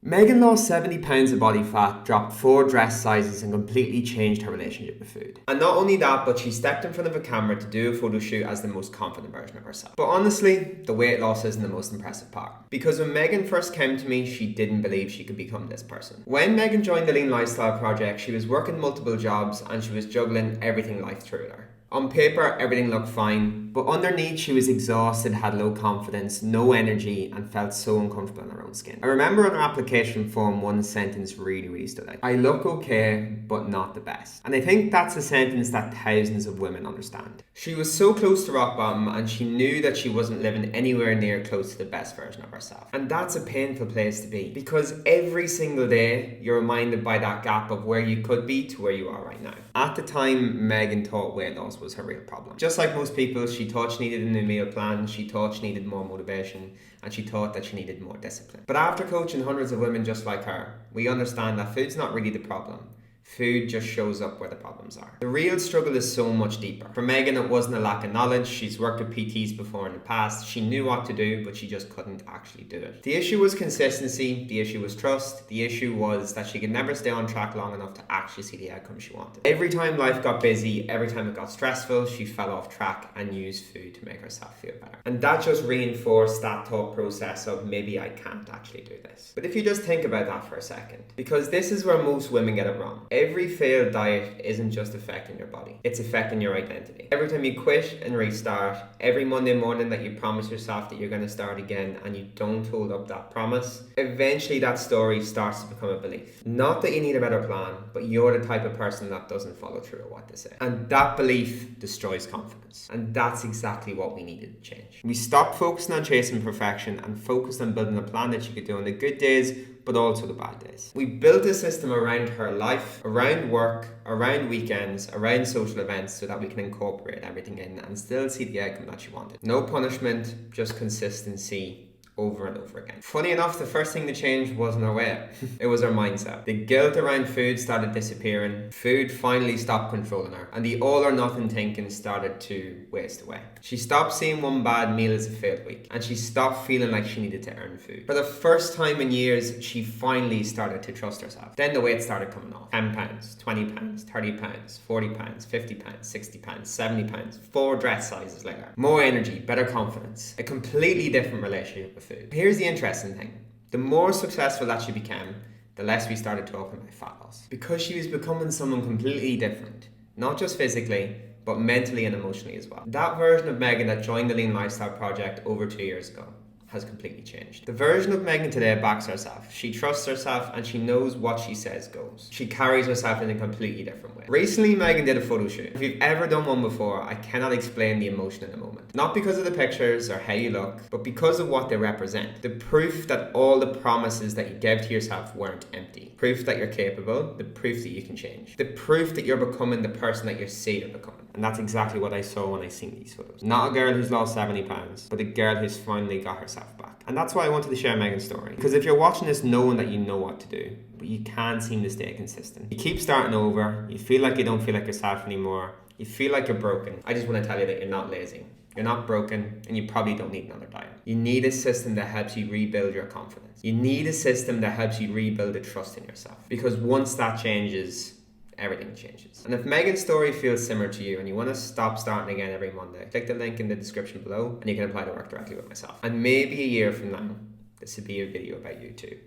Megan lost 70 pounds of body fat, dropped 4 dress sizes and completely changed her relationship with food. And not only that, but she stepped in front of a camera to do a photo shoot as the most confident version of herself. But honestly, the weight loss isn't the most impressive part. Because when Megan first came to me, she didn't believe she could become this person. When Megan joined the Lean Lifestyle Project, she was working multiple jobs and she was juggling everything life threw at her. On paper, everything looked fine, but underneath she was exhausted, had low confidence, no energy, and felt so uncomfortable in her own skin. I remember on her application form, one sentence really stood out. I look okay, but not the best. And I think that's a sentence that thousands of women understand. She was so close to rock bottom and she knew that she wasn't living anywhere near close to the best version of herself. And that's a painful place to be, because every single day you're reminded by that gap of where you could be to where you are right now. At the time, Megan thought weight loss was her real problem. Just like most people, she thought she needed a new meal plan, she thought she needed more motivation, and she thought that she needed more discipline. But after coaching hundreds of women just like her, we understand that food's not really the problem. Food just shows up where the problems are. The real struggle is so much deeper. For Megan, it wasn't a lack of knowledge. She's worked with PTs before in the past. She knew what to do, but she just couldn't actually do it. The issue was consistency. The issue was trust. The issue was that she could never stay on track long enough to actually see the outcome she wanted. Every time life got busy, every time it got stressful, she fell off track and used food to make herself feel better. And that just reinforced that thought process of maybe I can't actually do this. But if you just think about that for a second, because this is where most women get it wrong. Every failed diet isn't just affecting your body, it's affecting your identity. Every time you quit and restart, every Monday morning that you promise yourself that you're going to start again and you don't hold up that promise, eventually that story starts to become a belief. Not that you need a better plan, but you're the type of person that doesn't follow through on what they say. And that belief destroys confidence. And that's exactly what we needed to change. We stopped focusing on chasing perfection and focused on building a plan that you could do on the good days, but also the bad days. We built a system around her life, around work, around weekends, around social events, so that we can incorporate everything in and still see the outcome that she wanted. No punishment, just consistency over and over again. Funny enough, the first thing to change wasn't her weight. It was her mindset. The guilt around food started disappearing. Food finally stopped controlling her. And the all or nothing thinking started to waste away. She stopped seeing one bad meal as a failed week. And she stopped feeling like she needed to earn food. For the first time in years, she finally started to trust herself. Then the weight started coming off. 10 pounds, 20 pounds, 30 pounds, 40 pounds, 50 pounds, 60 pounds, 70 pounds, 4 dress sizes later. More energy, better confidence. A completely different relationship with food. Here's the interesting thing. The more successful that she became, the less we started talking about fat loss. Because she was becoming someone completely different. Not just physically, but mentally and emotionally as well. That version of Megan that joined the Lean Lifestyle Project over 2 years ago has completely changed. The version of Megan today backs herself. She trusts herself and she knows what she says goes. She carries herself in a completely different way. Recently, Megan did a photo shoot. If you've ever done one before, I cannot explain the emotion in the moment. Not because of the pictures or how you look, but because of what they represent. The proof that all the promises that you gave to yourself weren't empty. Proof that you're capable, the proof that you can change. The proof that you're becoming the person that you say you're becoming. And that's exactly what I saw when I seen these photos. Not a girl who's lost 70 pounds, but a girl who's finally got herself back. And that's why I wanted to share Megan's story. Because if you're watching this knowing that you know what to do, but you can't seem to stay consistent. You keep starting over, you feel like you don't feel like yourself anymore, you feel like you're broken. I just want to tell you that you're not lazy. You're not broken, and you probably don't need another diet. You need a system that helps you rebuild your confidence. You need a system that helps you rebuild the trust in yourself. Because once that changes, everything changes. And if Megan's story feels similar to you and you want to stop starting again every Monday, click the link in the description below and you can apply to work directly with myself. And maybe a year from now, this will be a video about you too.